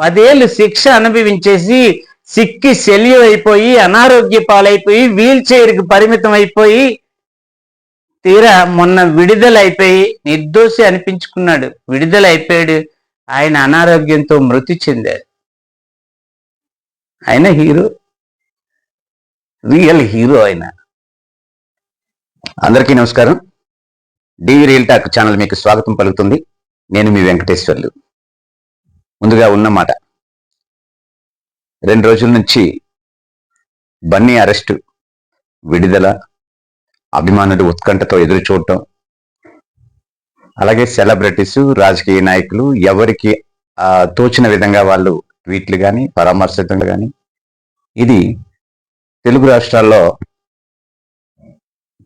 10 ఏళ్ళు శిక్ష అనుభవించేసి సిక్కి శల్యం అయిపోయి అనారోగ్య పాలైపోయి వీల్ చైర్కి పరిమితం అయిపోయి తీరా మొన్న విడుదలైపోయి నిర్దోషి అనిపించుకున్నాడు. విడుదలైపోయాడు. ఆయన అనారోగ్యంతో మృతి చెందాడు. ఆయన హీరో, రియల్ హీరో ఆయన. అందరికీ నమస్కారం. డివి రియల్ టాక్ ఛానల్ మీకు స్వాగతం పలుకుతుంది. నేను మీ వెంకటేశ్వర్లు. ముందుగా ఉన్నమాట, 2 రోజుల నుంచి బన్నీ అరెస్టు, విడుదల, అభిమానులు ఉత్కంఠతో ఎదురు చూడటం, అలాగే సెలబ్రిటీస్, రాజకీయ నాయకులు ఎవరికి తోచిన విధంగా వాళ్ళు ట్వీట్లు కానీ పరామర్శితం కానీ, ఇది తెలుగు రాష్ట్రాల్లో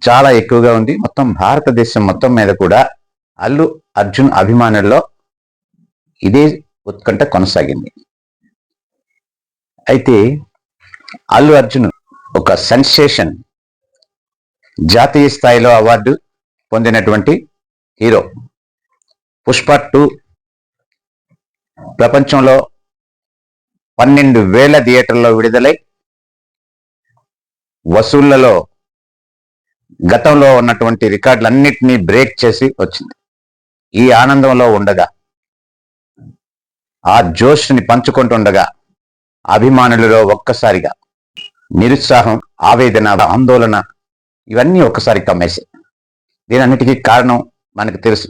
చాలా ఎక్కువగా ఉంది. మొత్తం భారతదేశం మొత్తం మీద కూడా అల్లు అర్జున్ అభిమానుల్లో ఇదే ఉత్కంఠ కొనసాగింది. అయితే అల్లు అర్జున్ ఒక సెన్సేషన్, జాతీయ స్థాయిలో అవార్డు పొందినటువంటి హీరో. పుష్ప 2 ప్రపంచంలో 12,000 థియేటర్లో విడుదలై వసూళ్లలో గతంలో ఉన్నటువంటి రికార్డులన్నింటినీ బ్రేక్ చేసి వచ్చింది. ఈ ఆనందంలో ఉండగా, ఆ జోష్ని పంచుకుంటుండగా అభిమానులలో ఒక్కసారిగా నిరుత్సాహం, ఆవేదన, ఆందోళన ఇవన్నీ ఒక్కసారి కమ్మేశాయి. దీనన్నిటికీ కారణం మనకు తెలుసు.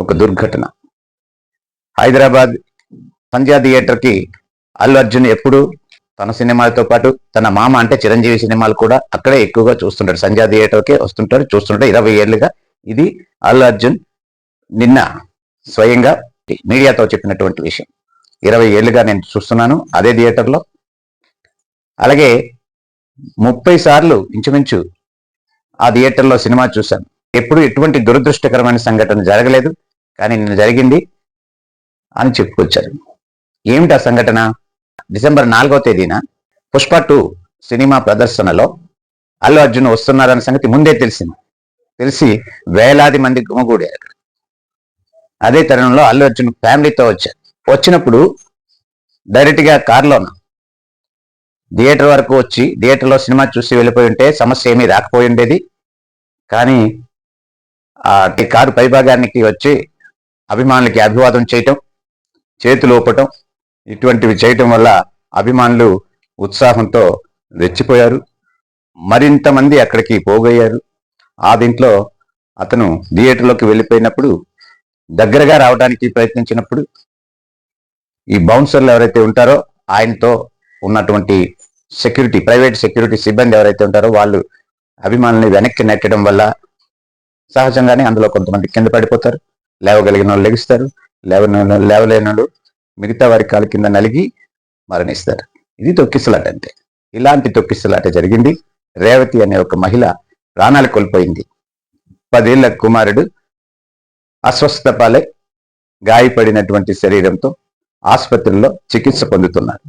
ఒక దుర్ఘటన. హైదరాబాద్ సంధ్యా థియేటర్కి అల్లు అర్జున్ ఎప్పుడు తన సినిమాలతో పాటు తన మామ అంటే చిరంజీవి సినిమాలు కూడా అక్కడే ఎక్కువగా చూస్తుంటాడు. సంధ్యా థియేటర్కే వస్తుంటాడు, చూస్తుంటాడు. 20 ఏళ్ళుగా ఇది అల్లు అర్జున్ నిన్న స్వయంగా మీడియాతో చెప్పినటువంటి విషయం. 20 ఏళ్ళుగా నేను చూస్తున్నాను అదే థియేటర్లో. అలాగే 30 సార్లు ఇంచుమించు ఆ థియేటర్లో సినిమా చూశాను. ఎప్పుడు ఎటువంటి దురదృష్టకరమైన సంఘటన జరగలేదు, కానీ నిన్న జరిగింది అని చెప్పుకొచ్చారు. ఏమిటి ఆ సంఘటన? డిసెంబర్ 4వ తేదీన పుష్ప 2 సినిమా ప్రదర్శనలో అల్లు అర్జున్ వస్తున్నారన్న సంగతి ముందే తెలిసింది. తెలిసి వేలాది మంది గుమిగూడారు. అదే తరుణంలో అల్లు అర్జున్ ఫ్యామిలీతో వచ్చారు. వచ్చినప్పుడు డైరెక్ట్గా కారులోన థియేటర్ వరకు వచ్చి థియేటర్లో సినిమా చూసి వెళ్ళిపోయి ఉంటే సమస్య ఏమీ రాకపోయి ఉండేది. కానీ ఆ కారు పైభాగానికి వచ్చి అభిమానులకి అభివాదం చేయటం, చేతులు ఊపటం, ఇటువంటివి చేయటం వల్ల అభిమానులు ఉత్సాహంతో రెచ్చిపోయారు. మరింత మంది అక్కడికి పోగయ్యారు. ఆ దీంట్లో అతను థియేటర్లోకి వెళ్ళిపోయినప్పుడు, దగ్గరగా రావడానికి ప్రయత్నించినప్పుడు ఈ బౌన్సర్లు ఎవరైతే ఉంటారో ఆయనతో ఉన్నటువంటి సెక్యూరిటీ, ప్రైవేట్ సెక్యూరిటీ సిబ్బంది ఎవరైతే ఉంటారో వాళ్ళు అభిమానుల్ని వెనక్కి నెట్టడం వల్ల సహజంగానే అందులో కొంతమంది కింద పడిపోతారు. లేవగలిగిన వాళ్ళు లెగిస్తారు, లేవలేని వాళ్ళు మిగతా వారి కాలు కింద నలిగి మరణిస్తారు. ఇది తొక్కిసలాట అంటే. ఇలాంటి తొక్కిసలాట జరిగింది. రేవతి అనే ఒక మహిళ ప్రాణాలు కోల్పోయింది. 10 ఏళ్ల కుమారుడు అస్వస్థ పాలై గాయపడినటువంటి శరీరంతో ఆసుపత్రిలో చికిత్స పొందుతున్నారు.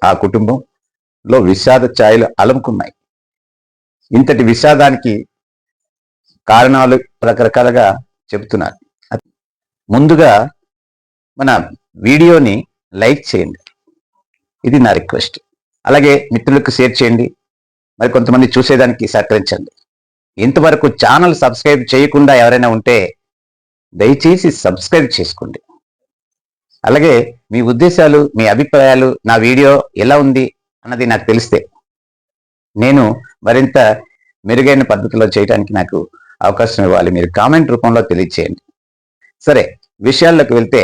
ఆ కుటుంబంలో విషాద ఛాయలు అలముకున్నాయి. ఇంతటి విషాదానికి కారణాలు రకరకాలుగా చెబుతున్నారు. ముందుగా మన వీడియోని లైక్ చేయండి, ఇది నా రిక్వెస్ట్. అలాగే మిత్రులకు షేర్ చేయండి, మరి కొంతమంది చూసేదానికి సహకరించండి. ఇంతవరకు ఛానల్ సబ్స్క్రైబ్ చేయకుండా ఎవరైనా ఉంటే దయచేసి సబ్స్క్రైబ్ చేసుకోండి. అలాగే మీ ఉద్దేశాలు, మీ అభిప్రాయాలు, నా వీడియో ఎలా ఉంది అన్నది నాకు తెలిస్తే నేను మరింత మెరుగైన పద్ధతిలో చేయడానికి నాకు అవకాశం ఇవ్వాలి. మీరు కామెంట్ రూపంలో తెలియచేయండి. సరే, విషయాల్లోకి వెళ్తే,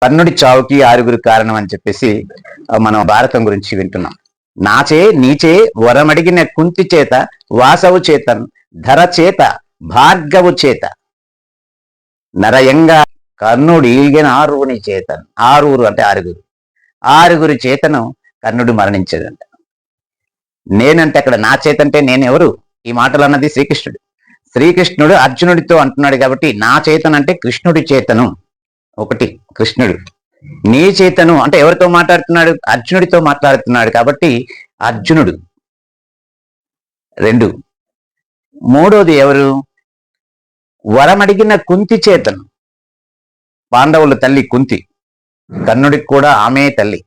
కర్ణుడి చావుకి 6గురు కారణం అని చెప్పేసి మనం భారతం గురించి వింటున్నాం. నాచే నీచే వరమడిగిన కుంతి చేత, వాసవు చేతన్ ధర చేత, భార్గవు చేత, నరయంగా కర్ణుడు ఈగిన 6 చేతన్. 6 అంటే 6గురు చేతను కర్ణుడు మరణించాడంట. నేనంటే అక్కడ నా చేతంటే నేనెవరు? ఈ మాటలు అన్నది శ్రీకృష్ణుడు. శ్రీకృష్ణుడు అర్జునుడితో అంటున్నాడు కాబట్టి నా చేతను అంటే కృష్ణుడి చేతను ఒకటి, కృష్ణుడు. నీ చేతను అంటే ఎవరితో మాట్లాడుతున్నాడు? అర్జునుడితో మాట్లాడుతున్నాడు కాబట్టి అర్జునుడు. 2. మూడోది ఎవరు? వరమడిగిన కుంతి చేతను. పాండవుల తల్లి కుంతి కర్ణుడికి కూడా ఆమె తల్లి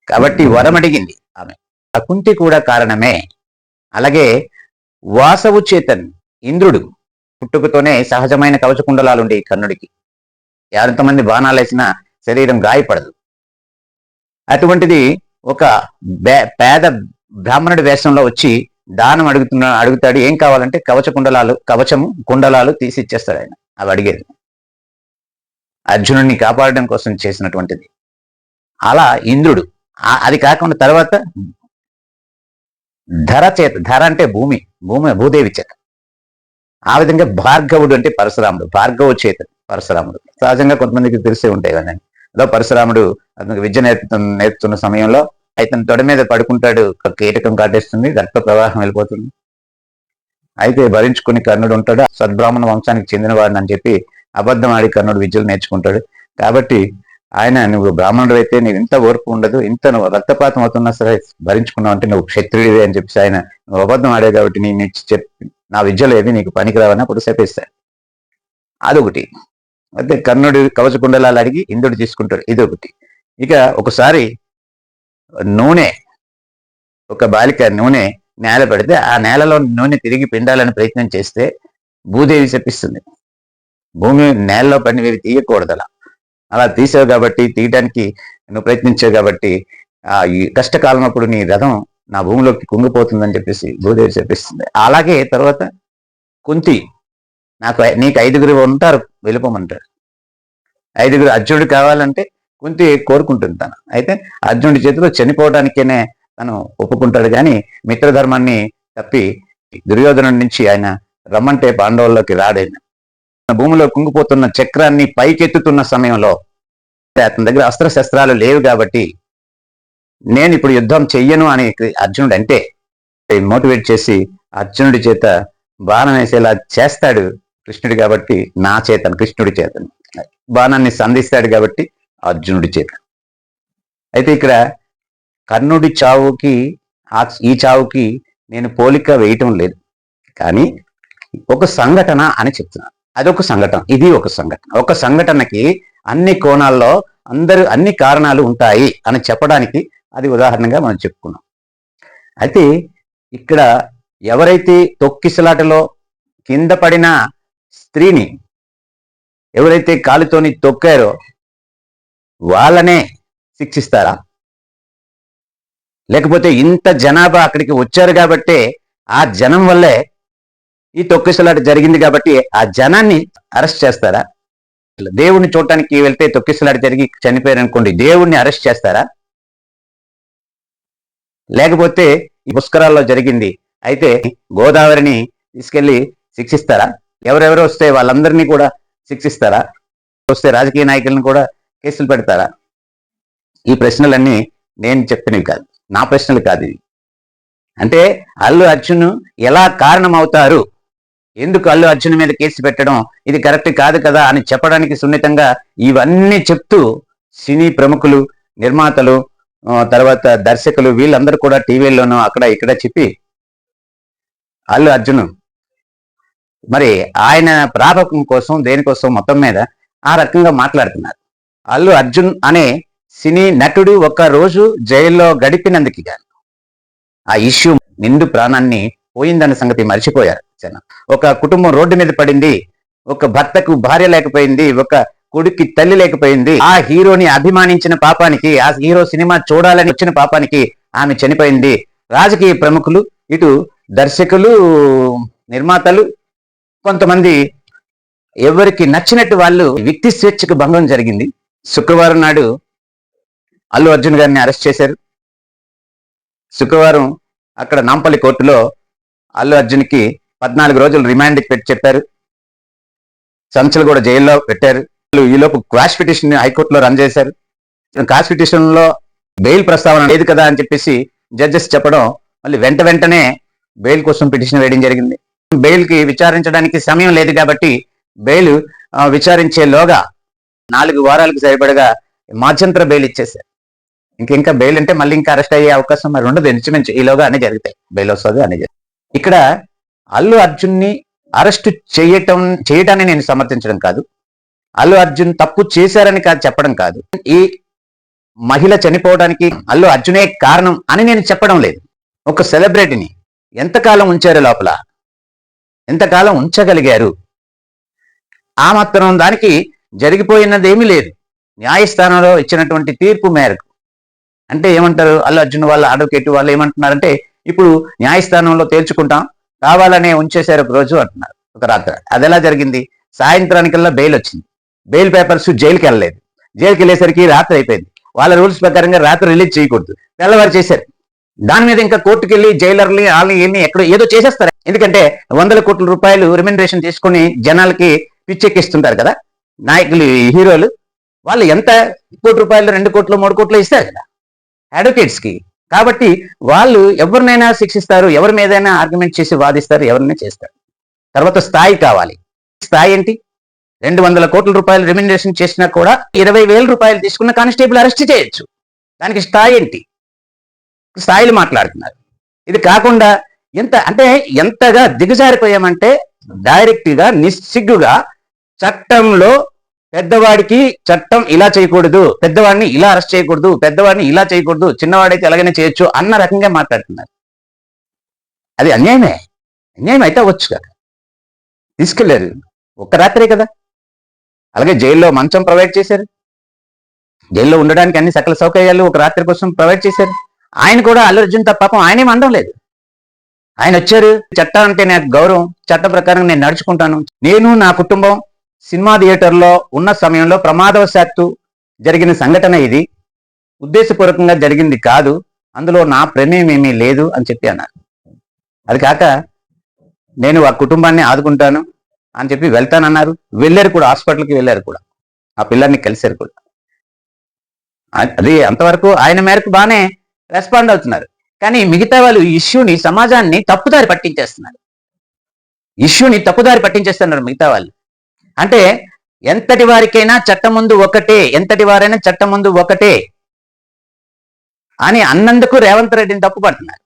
కాబట్టి వరం అడిగింది ఆమె. ఆ కుంతి కూడా కారణమే. అలాగే వాసవు చేతన్ ఇంద్రుడు పుట్టుకతోనే సహజమైన కవచకుండలాలుండే కర్ణుడికి ఎంతమంది బాణాలు వేసినా శరీరం గాయపడదు. అటువంటిది ఒక పేద బ్రాహ్మణుడి వేషంలో వచ్చి దానం అడుగుతాడు. ఏం కావాలంటే కవచము కుండలాలు తీసి ఇచ్చేస్తాడు ఆయన. అవి అడిగేది అర్జునుడిని కాపాడడం కోసం చేసినటువంటిది. అలా ఇంద్రుడు, అది కాకుండా తర్వాత ధర అంటే భూదేవి చేత, ఆ విధంగా భార్గవుడు అంటే పరశురాముడు, భార్గవ చేత పరశురాముడు. సహజంగా కొంతమందికి తెలిసే ఉంటాయి ఇవన్నీ. అలా పరశురాముడు అతనికి విద్య నేర్పుతున్న సమయంలో అతని తొడ మీద పడుకుంటాడు, కీటకం కాటేస్తుంది, రక్త ప్రవాహం వెళ్ళిపోతుంది. అయితే భరించుకుని కర్ణుడు ఉంటాడు, సద్బ్రాహ్మణ వంశానికి చెందినవాడిని అని చెప్పి అబద్ధం ఆడి కర్ణుడు విద్యలు నేర్చుకుంటాడు. కాబట్టి ఆయన, నువ్వు బ్రాహ్మణుడు అయితే నీకు ఇంత ఓర్పు ఉండదు, ఇంత నువ్వు రక్తపాతం అవుతున్నా సరే భరించుకున్నావు అంటే నువ్వు క్షత్రియుడివే అని చెప్పేసి ఆయన, నువ్వు అబద్ధం ఆడే కాబట్టి నా విద్యలు ఏవి నీకు పనికిరావని అప్పుడు శపిస్తాడు. అదొకటి. అయితే కర్ణుడు కవచకుండలాలు అడిగి ఇంద్రుడు తీసుకుంటాడు, ఇదొకటి. ఇక ఒకసారి నూనె, ఒక బాలిక నూనె నేల పెడితే ఆ నేలలో నూనె తిరిగి పిండాలని ప్రయత్నం చేస్తే భూదేవి శపిస్తుంది, భూమి నేలలో పడినవి తీయకూడదు, అలా తీసావు కాబట్టి, తీయడానికి నువ్వు ప్రయత్నించావు కాబట్టి ఈ కష్టకాలం అప్పుడు నీ రథం నా భూమిలోకి కుంగిపోతుందని చెప్పేసి భూదేవి చెప్పిస్తుంది. అలాగే తర్వాత కుంతి, నీకు 5 ఉంటారు, వెళ్ళిపోమంటారు. 5 అర్జునుడు కావాలంటే కుంతి కోరుకుంటుంది తను. అయితే అర్జునుడి చేతిలో చనిపోవడానికేనే తను ఒప్పుకుంటాడు, కానీ మిత్రధర్మాన్ని తప్పి దుర్యోధను నుంచి ఆయన రమ్మంటే పాండవుల్లోకి రాడైన. భూమిలో కుంగిపోతున్న చక్రాన్ని పైకెత్తుతున్న సమయంలో అతని దగ్గర అస్త్రశస్త్రాలు లేవు కాబట్టి నేను ఇప్పుడు యుద్ధం చెయ్యను అని అర్జునుడు అంటే మోటివేట్ చేసి అర్జునుడి చేత బాణం వేసేలా చేస్తాడు కృష్ణుడు. కాబట్టి కృష్ణుడి చేతను బాణాన్ని సంధిస్తాడు కాబట్టి అర్జునుడి చేత. అయితే ఇక్కడ కర్ణుడి చావుకి ఈ చావుకి నేను పోలిక వేయటం లేదు, కానీ ఒక సంఘటన అని చెప్తున్నాను. అదొక సంఘటన, ఇది ఒక సంఘటన. ఒక సంఘటనకి అన్ని కోణాల్లో అన్ని కారణాలు ఉంటాయి అని చెప్పడానికి అది ఉదాహరణగా మనం చెప్పుకున్నాం. అయితే ఇక్కడ ఎవరైతే తొక్కిసలాటలో కింద పడిన స్త్రీని ఎవరైతే కాలుతోని తొక్కారో వాళ్ళనే శిక్షిస్తారా? లేకపోతే ఇంత జనాభా అక్కడికి వచ్చారు కాబట్టే ఆ జనం వల్లే ఈ తొక్కిసలాట జరిగింది కాబట్టి ఆ జనాన్ని అరెస్ట్ చేస్తారా? దేవుణ్ణి చూడటానికి వెళ్తే తొక్కిసలాట జరిగి చనిపోయారు అనుకోండి, దేవుణ్ణి అరెస్ట్ చేస్తారా? లేకపోతే ఈ పుష్కరాల్లో జరిగింది అయితే గోదావరిని తీసుకెళ్లి శిక్షిస్తారా? ఎవరెవరు వస్తే వాళ్ళందరినీ కూడా శిక్షిస్తారా? వస్తే రాజకీయ నాయకులను కూడా కేసులు పెడతారా? ఈ ప్రశ్నలన్నీ నేను చెప్పినవి కాదు, నా ప్రశ్నలు కాదు ఇవి. అంటే అల్లు అర్జున్ ఎలా కారణమవుతారు, ఎందుకు అల్లు అర్జున్ మీద కేసు పెట్టడం ఇది కరెక్ట్ కాదు కదా అని చెప్పడానికి సున్నితంగా ఇవన్నీ చెప్తూ సినీ ప్రముఖులు, నిర్మాతలు, తర్వాత దర్శకులు వీళ్ళందరూ కూడా టీవీల్లోనూ అక్కడ ఇక్కడ చెప్పి అల్లు అర్జున్ మరి ఆయన ప్రాపకం కోసం దేనికోసం మొత్తం మీద ఆ రకంగా మాట్లాడుతున్నారు. అల్లు అర్జున్ అనే సినీ నటుడు ఒక్క రోజు జైల్లో గడిపినందుకు గాను ఆ ఇష్యూ నిండు ప్రాణాన్ని పోయిందన్న సంగతి మర్చిపోయారు జనం. ఒక కుటుంబం రోడ్డు మీద పడింది, ఒక భర్తకు భార్య లేకపోయింది, ఒక కొడుక్కి తల్లి లేకపోయింది. ఆ హీరోని అభిమానించిన పాపానికి, ఆ హీరో సినిమా చూడాలని వచ్చిన పాపానికి ఆమె చనిపోయింది. రాజకీయ ప్రముఖులు, ఇటు దర్శకులు, నిర్మాతలు, కొంతమంది ఎవరికి నచ్చినట్టు వాళ్ళు వ్యక్తి స్వేచ్ఛకు భంగం జరిగింది. శుక్రవారం నాడు అల్లు అర్జున్ గారిని అరెస్ట్ చేశారు. శుక్రవారం అక్కడ నాంపల్లి కోర్టులో అల్లు అర్జున్కి 14 రోజులు రిమాండ్ పెట్టి చెప్పారు. సంచలు కూడా జైల్లో పెట్టారు. ఈలోపు క్వాష్ పిటిషన్ హైకోర్టులో రన్ చేశారు. క్వాష్ పిటిషన్ లో బెయిల్ ప్రస్తావన లేదు కదా అని చెప్పేసి జడ్జెస్ చెప్పడం, మళ్ళీ వెంటనే బెయిల్ కోసం పిటిషన్ వేయడం జరిగింది. బెయిల్ కి విచారించడానికి సమయం లేదు కాబట్టి బెయిల్ విచారించేలోగా 4 వారాలకు సరిపడగా మధ్యంతర బెయిల్ ఇచ్చేశారు. ఇంకా బెయిల్ అంటే మళ్ళీ ఇంకా అరెస్ట్ అయ్యే అవకాశం మరి ఉండదు. ఇంచుమించు ఈలోగా అన్ని జరుగుతాయి, బెయిల్ వస్తుంది అని జరుగుతాయి. ఇక్కడ అల్లు అర్జున్ని అరెస్ట్ చేయటాన్ని నేను సమర్థించడం కాదు. అల్లు అర్జున్ తప్పు చేశారని కాదు చెప్పడం కాదు, ఈ మహిళ చనిపోవడానికి అల్లు అర్జునే కారణం అని నేను చెప్పడం లేదు. ఒక సెలబ్రిటీని ఎంతకాలం ఉంచారు లోపల, ఎంతకాలం ఉంచగలిగారు? ఆ మాత్రం దానికి జరిగిపోయినది ఏమీ లేదు. న్యాయస్థానంలో ఇచ్చినటువంటి తీర్పు మేరకు అంటే ఏమంటారు, అల్లు అర్జున్ వాళ్ళ అడ్వకేట్ వాళ్ళు ఏమంటున్నారంటే, ఇప్పుడు న్యాయస్థానంలో తేల్చుకుంటాం, కావాలనే ఉంచేశారు ఒక రోజు అంటున్నారు, ఒక రాత్రి. అది ఎలా జరిగింది? సాయంత్రానికల్లా బెయిల్ వచ్చింది, బెయిల్ పేపర్స్ జైలుకి వెళ్ళలేదు, జైలుకి వెళ్ళేసరికి రాత్రి అయిపోయింది. వాళ్ళ రూల్స్ ప్రకారంగా రాత్రి రిలీజ్ చేయకూడదు, తెల్లవారు చేశారు. దాని మీద ఇంకా కోర్టుకి వెళ్ళి జైలర్ని వాళ్ళని ఎన్ని ఎక్కడో ఏదో చేసేస్తారు. ఎందుకంటే 100 కోట్ల రూపాయలు రెమ్యునరేషన్ తీసుకుని జనాలకి పిచ్చెక్కిస్తుంటారు కదా నాయకులు, హీరోలు. వాళ్ళు ఎంత ₹1 కోటి, 2 కోట్లు, 3 కోట్లు ఇస్తారు కదా అడ్వకేట్స్ కి. కాబట్టి వాళ్ళు ఎవరినైనా శిక్షిస్తారు, ఎవరి మీదైనా ఆర్గ్యుమెంట్ చేసి వాదిస్తారు, ఎవరినైనా చేస్తారు. తర్వాత స్థాయి కావాలి. స్థాయి ఏంటి? 200 కోట్ల రూపాయలు రెమ్యునరేషన్ చేసినా కూడా 20,000 రూపాయలు తీసుకున్న కానిస్టేబుల్ అరెస్ట్ చేయొచ్చు. దానికి స్థాయి ఏంటి? స్థాయిలు మాట్లాడుతున్నారు. ఇది కాకుండా ఎంతగా దిగజారిపోయామంటే, డైరెక్ట్ గా నిస్సిగ్గుగా చట్టంలో పెద్దవాడికి చట్టం ఇలా చేయకూడదు, పెద్దవాడిని ఇలా అరెస్ట్ చేయకూడదు, పెద్దవాడిని ఇలా చేయకూడదు, చిన్నవాడైతే ఎలాగైనా చేయొచ్చు అన్న రకంగా మాట్లాడుతున్నారు. అది అన్యాయమే. అన్యాయం అయితే అవ్వచ్చు కదా, తీసుకెళ్లారు ఒక్క రాత్రే కదా. అలాగే జైల్లో మంచం ప్రొవైడ్ చేశారు, జైల్లో ఉండడానికి అన్ని సకల సౌకర్యాలు ఒక రాత్రి కోసం ప్రొవైడ్ చేశారు. ఆయన కూడా అల్లు అర్జున్ తప్ప పాపం ఆయనేం అనడం లేదు. ఆయన వచ్చారు, చట్టం అంటే నాకు గౌరవం, చట్ట ప్రకారం నేను నడుచుకుంటాను, నేను నా కుటుంబం సినిమా థియేటర్లో ఉన్న సమయంలో ప్రమాదవశాత్తు జరిగిన సంఘటన ఇది, ఉద్దేశపూర్వకంగా జరిగింది కాదు, అందులో నా ప్రమేయం ఏమీ లేదు అని చెప్పి అన్నారు. అది కాక నేను ఆ కుటుంబాన్ని ఆదుకుంటాను అని చెప్పి వెళ్తానన్నారు. వెళ్ళారు కూడా, హాస్పిటల్కి వెళ్ళారు కూడా, ఆ పిల్లల్ని కలిశారు కూడా. అది అంతవరకు ఆయన మేరకు బాగానే రెస్పాండ్ అవుతున్నారు. కానీ మిగతా వాళ్ళు ఇష్యూని, సమాజాన్ని తప్పుదారి పట్టించేస్తున్నారు. ఇష్యూని తప్పుదారి పట్టించేస్తున్నారు మిగతా వాళ్ళు. అంటే ఎంతటి వారికైనా చట్టం ముందు ఒకటే, ఎంతటి వారైనా చట్టం ముందు ఒకటే అని అన్నందుకు రేవంత్ రెడ్డిని తప్పు పడుతున్నారు.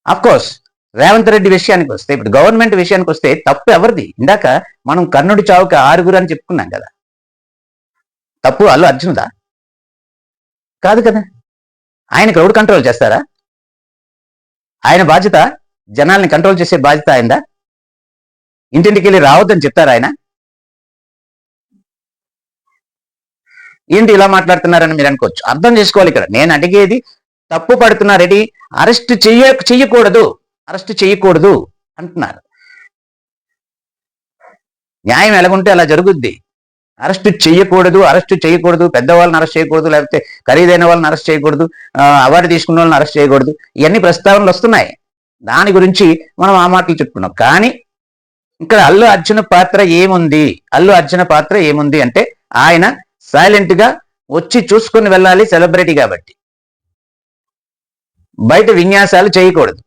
అఫ్కోర్స్ రేవంత్ రెడ్డి విషయానికి వస్తే, ఇప్పుడు గవర్నమెంట్ విషయానికి వస్తే తప్పు ఎవరిది? ఇందాక మనం కర్ణుడి చావుకి 6 అని చెప్పుకున్నాం కదా, తప్పు అల్లు అర్జున్దా? కాదు కదా. ఆయన క్రౌడ్ కంట్రోల్ చేస్తారా? ఆయన బాధ్యత జనాల్ని కంట్రోల్ చేసే బాధ్యత ఆయనదా? ఇంటింటికి వెళ్ళి రావద్దని చెప్తారా ఆయన? ఏంటి ఇలా మాట్లాడుతున్నారని మీరు అనుకోవచ్చు. అర్థం చేసుకోవాలి. ఇక్కడ నేను అడిగేది, తప్పు పడుతున్నారెడ్డి, అరెస్ట్ చేయకూడదు అంటున్నారు. న్యాయం ఎలాగుంటే అలా జరుగుద్ది. అరెస్ట్ చేయకూడదు, పెద్దవాళ్ళని అరెస్ట్ చేయకూడదు, లేకపోతే ఖరీదైన వాళ్ళని అరెస్ట్ చేయకూడదు, అవార్డు తీసుకున్న వాళ్ళని అరెస్ట్ చేయకూడదు, ఇవన్నీ ప్రస్తావనలు వస్తున్నాయి. దాని గురించి మనం ఆ మాటలు చెప్పుకున్నాం. కానీ ఇక్కడ అల్లు అర్జున్ పాత్ర ఏముంది అంటే, ఆయన సైలెంట్ గా వచ్చి చూసుకుని వెళ్ళాలి, సెలబ్రిటీ కాబట్టి. బయట విన్యాసాలు చేయకూడదు.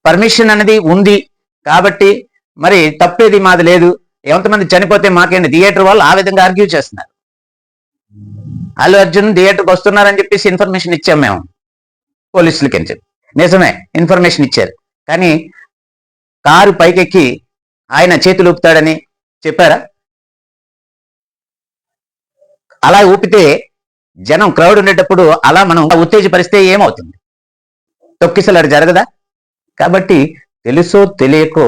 పర్మిషన్ అనేది ఉంది కాబట్టి మరి తప్పేది మాది లేదు, ఎంతమంది చనిపోతే మాకేంటి, థియేటర్ వాళ్ళు ఆ విధంగా ఆర్గ్యూ చేస్తున్నారు. అల్లు అర్జున్ థియేటర్కి వస్తున్నారని చెప్పేసి ఇన్ఫర్మేషన్ ఇచ్చాం మేము పోలీసులకి అని చెప్పి. నిజమే, ఇన్ఫర్మేషన్ ఇచ్చారు. కానీ కారు పైకెక్కి ఆయన చేతులు ఊపుతాడని చెప్పారా? అలా ఊపితే జనం, క్రౌడ్ ఉండేటప్పుడు అలా మనం ఉత్తేజపరిస్తే ఏమవుతుంది? తొక్కిసలాడు జరగదా? కాబట్టి తెలుసో తెలియకో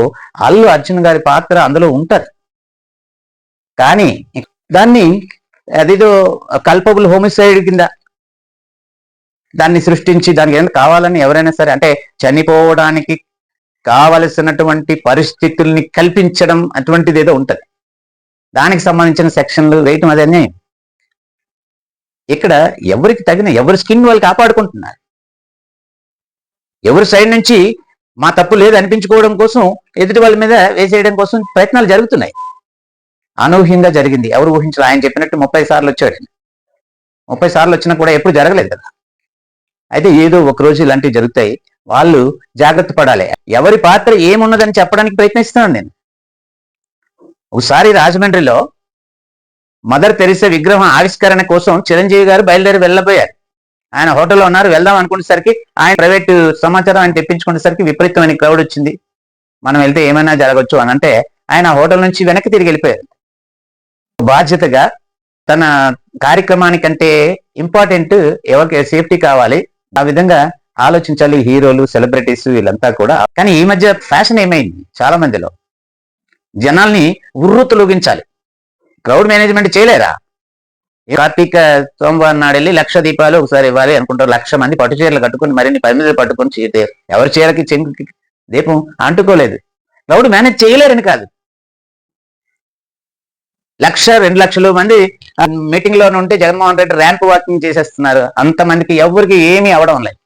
అల్లు అర్జున్ గారి పాత్ర అందులో ఉంటారు. కానీ దాన్ని అదేదో కల్పబుల్ హోమిసైడ్ కింద దాన్ని సృష్టించి, దానికి ఏమైనా కావాలని ఎవరైనా సరే, అంటే చనిపోవడానికి కావలసినటువంటి పరిస్థితుల్ని కల్పించడం అటువంటిది ఏదో ఉంటది, దానికి సంబంధించిన సెక్షన్లు వేయటం అది అన్యాయం. ఇక్కడ ఎవరికి తగిన ఎవరి స్కిన్ వాళ్ళు కాపాడుకుంటున్నారు. ఎవరి సైడ్ నుంచి మా తప్పు లేదు అనిపించుకోవడం కోసం, ఎదుటి వాళ్ళ మీద వేసేయడం కోసం ప్రయత్నాలు జరుగుతున్నాయి. అనూహ్యంగా జరిగింది, ఎవరు ఊహించాలి? ఆయన చెప్పినట్టు 30 సార్లు వచ్చాడు. 30 సార్లు వచ్చినా కూడా ఎప్పుడు జరగలేదు కదా. అయితే ఏదో ఒక రోజు ఇలాంటివి జరుగుతాయి, వాళ్ళు జాగ్రత్త పడాలి. ఎవరి పాత్ర ఏమున్నదని చెప్పడానికి ప్రయత్నిస్తున్నాను నేను. ఒకసారి రాజమండ్రిలో మదర్ తెరిసా విగ్రహం ఆవిష్కరణ కోసం చిరంజీవి గారు బయలుదేరి వెళ్ళబోయారు. ఆయన హోటల్లో ఉన్నారు, వెళ్దాం అనుకునేసరికి ఆయన ప్రైవేట్ సమాచారం ఆయన తెప్పించుకునేసరికి విపరీతమైన క్రౌడ్ వచ్చింది. మనం వెళ్తే ఏమైనా జరగచ్చు అని అంటే ఆయన హోటల్ నుంచి వెనక్కి తిరిగి వెళ్ళిపోయారు. బాధ్యతగా తన కార్యక్రమానికంటే ఇంపార్టెంట్ ఎవరికి సేఫ్టీ కావాలి, ఆ విధంగా ఆలోచించాలి హీరోలు, సెలబ్రిటీస్ వీళ్ళంతా కూడా. కానీ ఈ మధ్య ఫ్యాషన్ ఏమైంది, చాలా మందిలో జనాల్ని ఉర్రు తొలగించాలి, క్రౌడ్ మేనేజ్మెంట్ చేయలేరా? కార్తీక సోమవారం నాడు వెళ్ళి 1,00,000 దీపాలు ఒకసారి ఇవ్వాలి అనుకుంటారు. 1,00,000 మంది పట్టు చీరలు కట్టుకుని మరిన్ని 10 మంది పట్టుకొని ఎవరి చీరకి చెంగుకి దీపం అంటుకోలేదు. క్రౌడ్ మేనేజ్ చేయలేరని కాదు, 1,00,000 2,00,000 మంది మీటింగ్ లో ఉంటే జగన్మోహన్ రెడ్డి ర్యాంప్ వాకింగ్ చేసేస్తున్నారు. అంతమందికి ఎవరికి ఏమీ అవడం లేదు,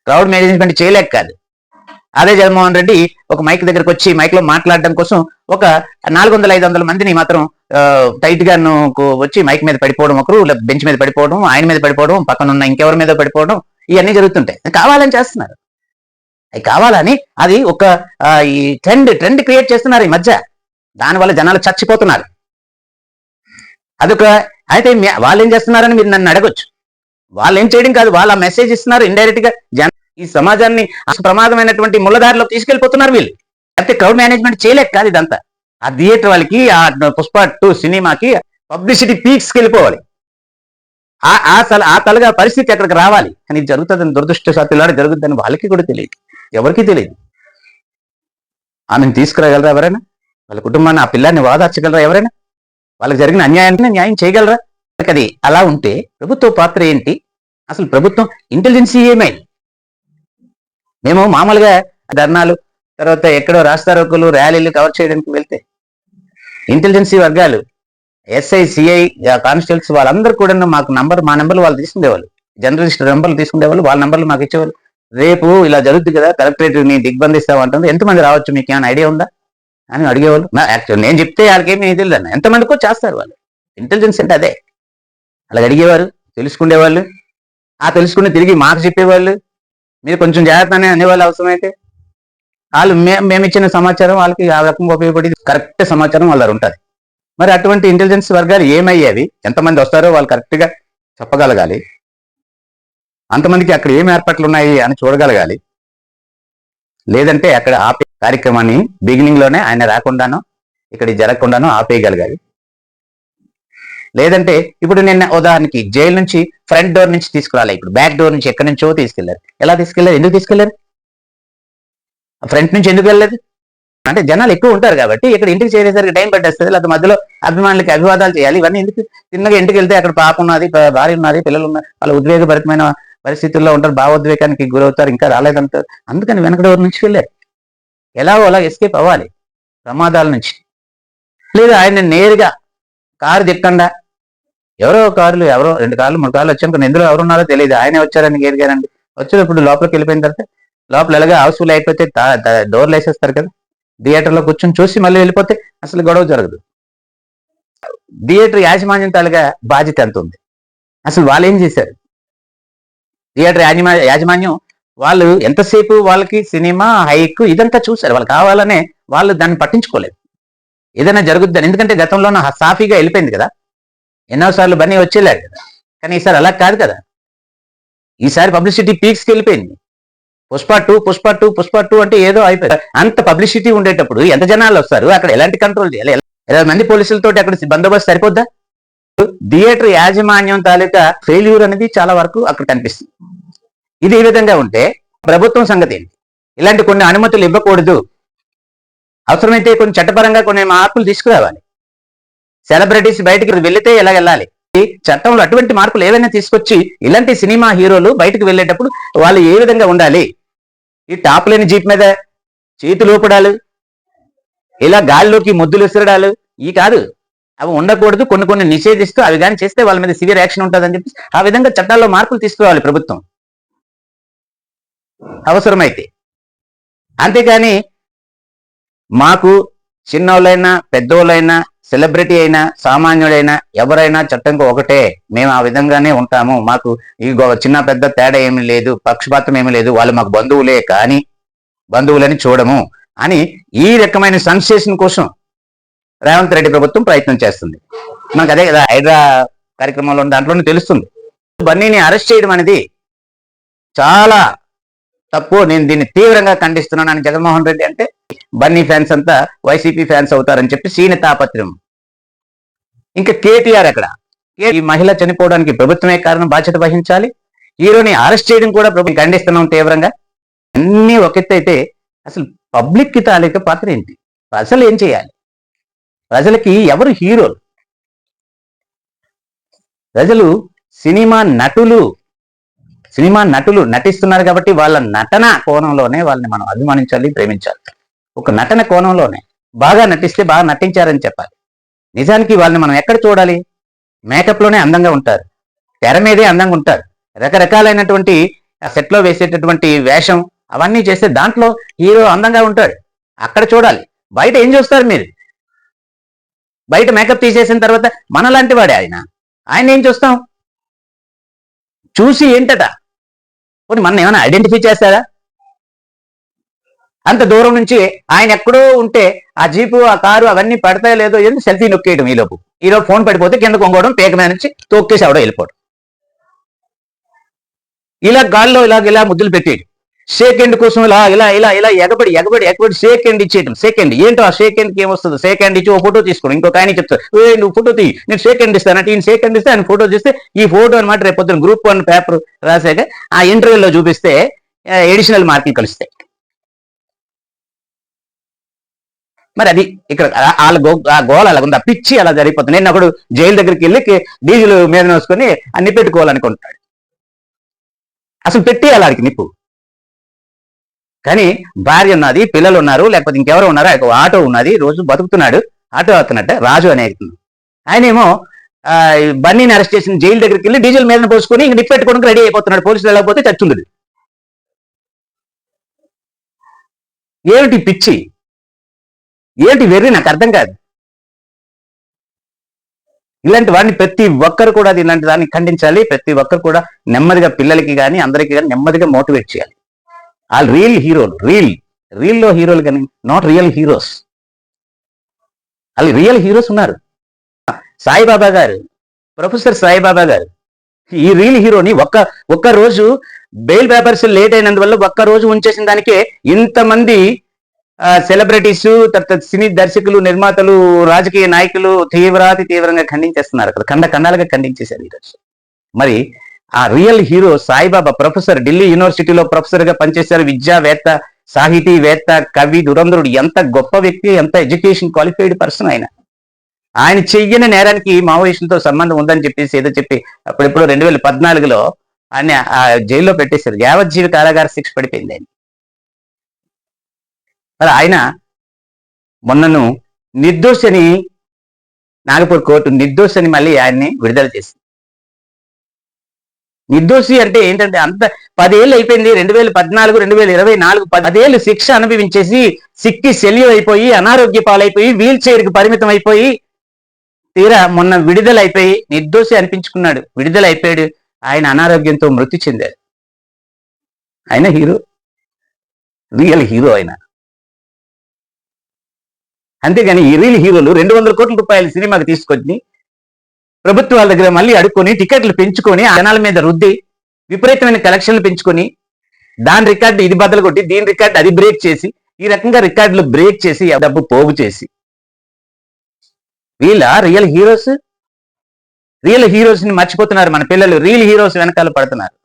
క్రౌడ్ మేనేజ్మెంట్ చేయలేక కాదు. అదే జగన్మోహన్ రెడ్డి ఒక మైక్ దగ్గరకు వచ్చి మైక్ లో మాట్లాడడం కోసం ఒక 400-500 మందిని మాత్రం టైట్ గా వచ్చి మైక్ మీద పడిపోవడం, ఒకరు బెంచ్ మీద పడిపోవడం, ఆయన మీద పడిపోవడం, పక్కన ఉన్న ఇంకెవరి మీద పడిపోవడం, ఇవన్నీ జరుగుతుంటాయి. కావాలని చేస్తున్నారు, అవి కావాలని. అది ఒక ఈ ట్రెండ్ క్రియేట్ చేస్తున్నారు ఈ మధ్య. దానివల్ల జనాలు చచ్చిపోతున్నారు. అదొక అయితే వాళ్ళు ఏం చేస్తున్నారని మీరు నన్ను అడగొచ్చు. వాళ్ళు ఏం చేయడం కాదు, వాళ్ళ మెసేజ్ ఇస్తున్నారు ఇండైరెక్ట్ గా. ఈ సమాజాన్ని ప్రమాదమైనటువంటి ముళ్ళదారిలో తీసుకెళ్లిపోతున్నారు వీళ్ళు. అయితే క్రౌడ్ మేనేజ్మెంట్ చేయలేక కాదు ఇదంతా. ఆ థియేటర్ వాళ్ళకి, ఆ పుష్ప 2 సినిమాకి పబ్లిసిటీ పీక్స్కి వెళ్ళిపోవాలి. ఆ తలగా పరిస్థితి అక్కడికి రావాలి. కానీ ఇది జరుగుతుందని, దురదృష్టశాత్తు జరుగుతుందని వాళ్ళకి కూడా తెలియదు, ఎవరికి తెలియదు. ఆమెను తీసుకురాగలరా ఎవరైనా? వాళ్ళ కుటుంబాన్ని, ఆ పిల్లాన్ని వాదార్చగలరా ఎవరైనా? వాళ్ళకి జరిగిన అన్యాయాన్ని న్యాయం చేయగలరా? అది అలా ఉంటే ప్రభుత్వ పాత్ర ఏంటి? అసలు ప్రభుత్వం ఇంటెలిజెన్సీ ఏమైంది? మేము మామూలుగా ధర్నాలు, తర్వాత ఎక్కడో రాస్తారోకులు, ర్యాలీలు కవర్ చేయడానికి వెళ్తే ఇంటెలిజెన్సీ వర్గాలు, ఎస్ఐ, సిఐ, కానిస్టేబుల్స్ వాళ్ళందరూ కూడా మా నెంబర్లు వాళ్ళు తీసుకునేవాళ్ళు, జర్నలిస్ట్ నెంబర్లు తీసుకునేవాళ్ళు, వాళ్ళ నెంబర్లు మాకు ఇచ్చేవాళ్ళు. రేపు ఇలా జరుగుతుంది కదా, కలెక్టరేట్ ని దిగ్బంధిస్తామంటుంది, ఎంతమంది రావచ్చు, మీకు ఏమైనా ఐడియా ఉందా అని అడిగేవాళ్ళు. యాక్చువల్ నేను చెప్తే వాళ్ళకేమీ తెలియదు అన్న, ఎంతమందికో చేస్తారు వాళ్ళు. ఇంటెలిజెన్స్ అంటే అదే. అలా అడిగేవారు, తెలుసుకునేవాళ్ళు, ఆ తెలుసుకుని తిరిగి మాకు చెప్పేవాళ్ళు, మీరు కొంచెం జాగ్రత్త అని అనేవాళ్ళు. అవసరమైతే వాళ్ళు మేము ఇచ్చిన సమాచారం వాళ్ళకి ఆ రకంగా ఉపయోగపడి కరెక్ట్ సమాచారం వాళ్ళ ఉంటుంది. మరి అటువంటి ఇంటెలిజెన్స్ వర్గాలు ఏమయ్యేవి, ఎంతమంది వస్తారో వాళ్ళు కరెక్ట్ గా చెప్పగలగాలి. అంతమందికి అక్కడ ఏం ఏర్పాట్లు ఉన్నాయి అని చూడగలగాలి. లేదంటే అక్కడ ఆపే కార్యక్రమాన్ని బిగినింగ్ లోనే ఆయన రాకుండానో ఇక్కడ జరగకుండానో ఆపేయగలగాలి. లేదంటే ఇప్పుడు నిన్న ఉదాహరణకి జైలు నుంచి ఫ్రంట్ డోర్ నుంచి తీసుకురాలి, ఇప్పుడు బ్యాక్ డోర్ నుంచి ఎక్కడి నుంచో తీసుకెళ్లారు. ఎలా తీసుకెళ్లారు, ఎందుకు తీసుకెళ్లారు? ఫ్రంట్ నుంచి ఎందుకు వెళ్ళలేదు అంటే జనాలు ఎక్కువ ఉంటారు కాబట్టి ఇక్కడ ఇంటికి చేరేసరికి టైం పట్టేస్తుంది. లేకపోతే మధ్యలో అభిమానులకి అభివాదాలు చేయాలి. ఇవన్నీ ఎందుకు? చిన్నగా ఇంటికి వెళ్తే అక్కడ పాప ఉన్నది, భార్య ఉన్నది, పిల్లలు ఉన్నారు, వాళ్ళు ఉద్వేగభరితమైన పరిస్థితుల్లో ఉంటారు, భావోద్వేగానికి గురవుతారు, ఇంకా రాలేదంటారు. అందుకని వెనక డోర్ నుంచి వెళ్ళారు. ఎలాగో అలా ఎస్కేప్ అవ్వాలి ప్రమాదాల నుంచి. లేదా ఆయన నేరుగా కారు దిక్కండా ఎవరో కార్లు, ఎవరో 2 కార్లు 3 కార్లు వచ్చాను, ఎందులో ఎవరున్నారో తెలియదు, ఆయనే వచ్చారని గేరిగారండి. వచ్చేటప్పుడు లోపలికి వెళ్ళిపోయిన తర్వాత లోపల ఎలాగా హౌస్ఫుల్ అయిపోతే డోర్లు వేసేస్తారు కదా, థియేటర్లో కూర్చొని చూసి మళ్ళీ వెళ్ళిపోతే అసలు గొడవ జరగదు. థియేటర్ యాజమాన్యం తాలుగా బాధ్యత ఎంత ఉంది? అసలు వాళ్ళు ఏం చేశారు? థియేటర్ యాజమాన్యం వాళ్ళు ఎంతసేపు వాళ్ళకి సినిమా హైక్ ఇదంతా చూశారు, వాళ్ళు కావాలనే వాళ్ళు దాన్ని పట్టించుకోలేదు. ఏదైనా జరుగుద్దని, ఎందుకంటే గతంలో సాఫీగా వెళ్ళిపోయింది కదా, ఎన్నోసార్లు బన్నీ వచ్చేలాడు కదా. కానీ ఈసారి అలా కాదు కదా, ఈసారి పబ్లిసిటీ పీక్స్కి వెళ్ళిపోయింది. పుష్ప 2 అంటే ఏదో అయిపోయింది. అంత పబ్లిసిటీ ఉండేటప్పుడు ఎంత జనాలు వస్తారు, అక్కడ ఎలాంటి కంట్రోల్ చేయాలి? 20 మంది పోలీసులతో అక్కడ బందోబస్తు సరిపోద్దా? థియేటర్ యాజమాన్యం తాలూకా ఫెయిల్యూర్ అనేది చాలా వరకు అక్కడ కనిపిస్తుంది. ఇది ఈ విధంగా ఉంటే ప్రభుత్వం సంగతి ఏంటి? ఇలాంటి కొన్ని అనుమతులు ఇవ్వకూడదు, అవసరమైతే కొన్ని చట్టపరంగా కొన్ని మార్పులు తీసుకురావాలి. సెలబ్రిటీస్ బయటికి వెళితే ఎలా వెళ్ళాలి, చట్టంలో అటువంటి మార్పులు ఏవైనా తీసుకొచ్చి ఇలాంటి సినిమా హీరోలు బయటకు వెళ్ళేటప్పుడు వాళ్ళు ఏ విధంగా ఉండాలి? ఈ టాప్ లేని జీప్ మీద చేతులు ఊపడాలు, ఇలా గాలిలోకి ముద్దులు విసరడాలు ఈ కాదు, అవి ఉండకూడదు. కొన్ని నిషేధిస్తూ అవి కానీ చేస్తే వాళ్ళ మీద సివియర్ యాక్షన్ ఉంటుందని చెప్పి ఆ విధంగా చట్టాల్లో మార్పులు తీసుకురావాలి ప్రభుత్వం అవసరమైతే. అంతేకాని మాకు చిన్నోళ్ళైనా పెద్దోళ్ళైనా సెలబ్రిటీ అయినా సామాన్యుడైనా ఎవరైనా చట్టంగా ఒకటే, మేము ఆ విధంగానే ఉంటాము, మాకు ఈ చిన్న పెద్ద తేడా ఏమీ లేదు, పక్షపాతం ఏమీ లేదు, వాళ్ళు మాకు బంధువులే కానీ బంధువులని చూడము అని ఈ రకమైన సెన్సేషన్ కోసం రేవంత్ రెడ్డి ప్రభుత్వం ప్రయత్నం చేస్తుంది. మనకు అదే కదా హైడ్రా కార్యక్రమంలో దాంట్లోనే తెలుస్తుంది. బన్నీని అరెస్ట్ చేయడం అనేది చాలా తప్పు, నేను దీన్ని తీవ్రంగా ఖండిస్తున్నాను అని జగన్మోహన్ రెడ్డి అంటే బన్నీ ఫ్యాన్స్ అంతా వైసీపీ ఫ్యాన్స్ అవుతారని చెప్పి సీని తాపత్రం. ఇంకా కేటీఆర్ ఎక్కడ? ఈ మహిళ చనిపోవడానికి ప్రభుత్వమే కారణం, బాధ్యత వహించాలి. హీరోని అరెస్ట్ చేయడం కూడా ప్రభుత్వం ఖండిస్తున్నాం తీవ్రంగా. అన్ని ఒక ఎత్తు అయితే అసలు పబ్లిక్ కి తాలూకా పాత్ర ఏంటి? ప్రజలు ఏం చేయాలి? ప్రజలకి ఎవరు హీరోలు? ప్రజలు సినిమా నటులు నటిస్తున్నారు కాబట్టి వాళ్ళ నటన కోణంలోనే వాళ్ళని మనం అభిమానించాలి, ప్రేమించాలి. ఒక నటన కోణంలోనే బాగా నటిస్తే బాగా నటించారని చెప్పాలి. నిజానికి వాళ్ళని మనం ఎక్కడ చూడాలి? మేకప్ లోనే అందంగా ఉంటారు, తెర మీదే అందంగా ఉంటారు, రకరకాలైనటువంటి సెట్లో వేసేటటువంటి వేషం అవన్నీ చేస్తే దాంట్లో హీరో అందంగా ఉంటాడు, అక్కడ చూడాలి. బయట ఏం చూస్తారు మీరు? బయట మేకప్ తీసేసిన తర్వాత మనలాంటి వాడే ఆయన ఏం చూస్తాం? చూసి ఏంటట? మన ఏమైనా ఐడెంటిఫై చేస్తారా? అంత దూరం నుంచి ఆయన ఎక్కడో ఉంటే ఆ జీపు ఆ కారు అవన్నీ పడతాయో లేదో ఎందుకు సెల్ఫీ నొక్కేయడం, ఈలోపు ఫోన్ పడిపోతే కింద కొంగోవడం, పేక మీద నుంచి తోక్కేసి అవడం, వెళ్ళిపోవడం. ఇలా గాల్లో ఇలా ముద్దులు పెట్టేయడం, షేక్ హ్యాండ్ కోసం ఇలా ఇలా ఇలా ఇలా ఎగబడి షేక్ హ్యాండ్ ఇచ్చేయడం. షేక్ హ్యాండ్ ఏంటో, ఆ షేక్ హ్యాండ్కి ఏమొస్తుంది? షేక్ హ్యాండ్ ఇచ్చి ఓ ఫోటో తీసుకోండి. ఇంకొక ఆయన చెప్తారు, నువ్వు ఫోటో తీ, నేను షేక్ హ్యాండ్ ఇస్తానంటే ఈయన షేక్ హ్యాండ్ ఇస్తే ఆయన ఫోటో చేస్తే ఈ ఫోటో అనమాట రేపు పొద్దున గ్రూప్ 1 పేపర్ రాసాక ఆ ఇంటర్వ్యూలో చూపిస్తే ఎడిషనల్ మార్కులు కలుస్తాయి. మరి అది ఇక్కడ ఆ గోల అలా ఉంది, ఆ పిచ్చి అలా జరిగిపోతుంది. నేను అప్పుడు జైలు దగ్గరికి వెళ్ళి డీజిల్ మీద వేసుకొని అన్ని పెట్టుకోవాలనుకుంటాడు. అసలు పెట్టి అలాడికి నిప్పు. కానీ భార్య ఉన్నది, పిల్లలు ఉన్నారు, లేకపోతే ఇంకెవరో ఉన్నారు, ఆటో ఉన్నది, రోజు బతుకుతున్నాడు, ఆటో అవుతున్నట్ట రాజు అనే ఆయనేమో బన్నీని అరెస్ట్ చేసిన జైలు దగ్గరికి వెళ్ళి డీజిల్ మీద పోసుకొని ఇంక నిప్పు పెట్టుకోవడానికి రెడీ అయిపోతున్నాడు. పోలీసులు వెళ్ళకపోతే చచ్చుండదు. ఏమిటి పిచ్చి, ఏంటి వెర్రి? నాకు అర్థం కాదు. ఇలాంటి వాడిని ప్రతి ఒక్కరు కూడా ఇలాంటి దాన్ని ఖండించాలి. ప్రతి ఒక్కరు కూడా నెమ్మదిగా పిల్లలకి కానీ అందరికీ కానీ నెమ్మదిగా మోటివేట్ చేయాలి. వాళ్ళు రియల్ హీరోలు, రీల్లో హీరోలు కానీ నాట్ రియల్ హీరోస్. వాళ్ళు రియల్ హీరోస్ ఉన్నారు. సాయిబాబా గారు, ప్రొఫెసర్ సాయిబాబా గారు ఈ రియల్ హీరోని ఒక్క రోజు బెయిల్ పేపర్స్ లేట్ అయినందువల్ల ఒక్క రోజు ఉంచేసిన దానికే ఇంతమంది సెలబ్రిటీస్, తర్వాత సినీ దర్శకులు, నిర్మాతలు, రాజకీయ నాయకులు తీవ్రంగా ఖండించేస్తున్నారు. ఖండాలుగా ఖండించేశారు ఈరోజు. మరి ఆ real hero Saibaba professor, Delhi యూనివర్సిటీలో ప్రొఫెసర్ గా పనిచేశారు. విద్యావేత్త, సాహితీవేత్త, కవి, దురంధరుడు. ఎంత గొప్ప వ్యక్తి, ఎంత ఎడ్యుకేషన్ క్వాలిఫైడ్ పర్సన్ ఆయన చెయ్యని నేరానికి మావోయిస్టులతో సంబంధం ఉందని చెప్పేసి ఏదో చెప్పి అప్పుడెప్పుడు 2014లో ఆయన జైల్లో పెట్టేశారు. యావజ్జీవి కారాగార శిక్ష పడిపోయింది ఆయన. మరి ఆయన మొన్నను నిర్దోషని, నాగపూర్ కోర్టు నిర్దోషని మళ్ళీ ఆయన్ని విడుదల చేసింది. నిర్దోషి అంటే ఏంటంటే అంత 10 ఏళ్ళు అయిపోయింది. 2014, 2024 10 ఏళ్ళు శిక్ష అనుభవించేసి సిక్కి శల్యం అయిపోయి, అనారోగ్య పాలైపోయి, వీల్ చైర్కి పరిమితం అయిపోయి, తీరా మొన్న విడుదలైపోయి నిర్దోషి అనిపించుకున్నాడు. విడుదలైపోయాడు. ఆయన అనారోగ్యంతో మృతి చెందాడు. ఆయన హీరో, రియల్ హీరో ఆయన. అంతేగాని ఈ రియల్ హీరోలు 200 కోట్ల రూపాయల సినిమాకి తీసుకొచ్చి ప్రభుత్వాల దగ్గర మళ్ళీ అడుక్కొని టికెట్లు పెంచుకొని జనాల మీద రుద్ది విపరీతమైన కలెక్షన్లు పెంచుకొని దాని రికార్డు ఇది బద్దలు కొట్టి దీని రికార్డు అది బ్రేక్ చేసి ఈ రకంగా రికార్డులు బ్రేక్ చేసి డబ్బు పోగు చేసి వీళ్ళ రియల్ హీరోస్. రియల్ హీరోస్ ని మర్చిపోతున్నారు మన పిల్లలు. రియల్ హీరోస్ వెనకాల పడుతున్నారు.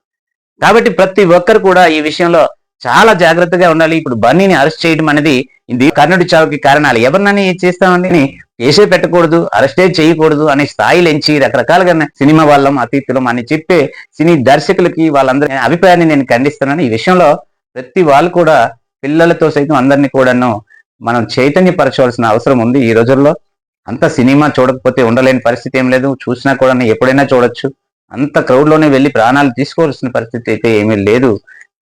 కాబట్టి ప్రతి ఒక్కరు కూడా ఈ విషయంలో చాలా జాగ్రత్తగా ఉండాలి. ఇప్పుడు బన్నీని అరెస్ట్ చేయడం అనేది ఇది కర్ణుడి చావుకి కారణాలు. ఎవరినని చేస్తామని కేసే పెట్టకూడదు, అరెస్టే చేయకూడదు అనే స్థాయిలు ఎంచి రకరకాలుగా సినిమా వాళ్ళం, అతిథులం అని చెప్పే సినీ దర్శకులకి వాళ్ళందరి అభిప్రాయాన్ని నేను ఖండిస్తున్నాను. ఈ విషయంలో ప్రతి వాళ్ళు కూడా పిల్లలతో సైతం అందరినీ కూడాను మనం చైతన్యపరచవలసిన అవసరం ఉంది. ఈ రోజుల్లో అంత సినిమా చూడకపోతే ఉండలేని పరిస్థితి ఏం లేదు. చూసినా కూడా ఎప్పుడైనా చూడొచ్చు. అంత క్రౌడ్ లోనే వెళ్ళి ప్రాణాలు తీసుకోవాల్సిన పరిస్థితి అయితే ఏమీ లేదు.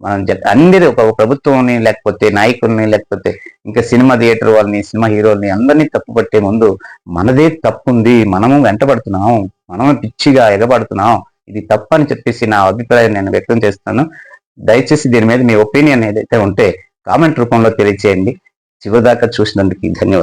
మనం అందరి ఒక ప్రభుత్వాన్ని, లేకపోతే నాయకుల్ని, లేకపోతే ఇంకా సినిమా థియేటర్ వాళ్ళని, సినిమా హీరోల్ని అందరినీ తప్పు పట్టే ముందు మనదే తప్పు ఉంది. మనము వెంటబడుతున్నాం, మనము పిచ్చిగా ఎగబడుతున్నాం. ఇది తప్పు అని చెప్పేసి నా అభిప్రాయం నేను వ్యక్తం చేస్తాను. దయచేసి దీని మీద మీ ఒపీనియన్ ఏదైతే ఉంటే కామెంట్ రూపంలో తెలియచేయండి. చివరిదాకా చూసినందుకు ధన్యవాదాలు.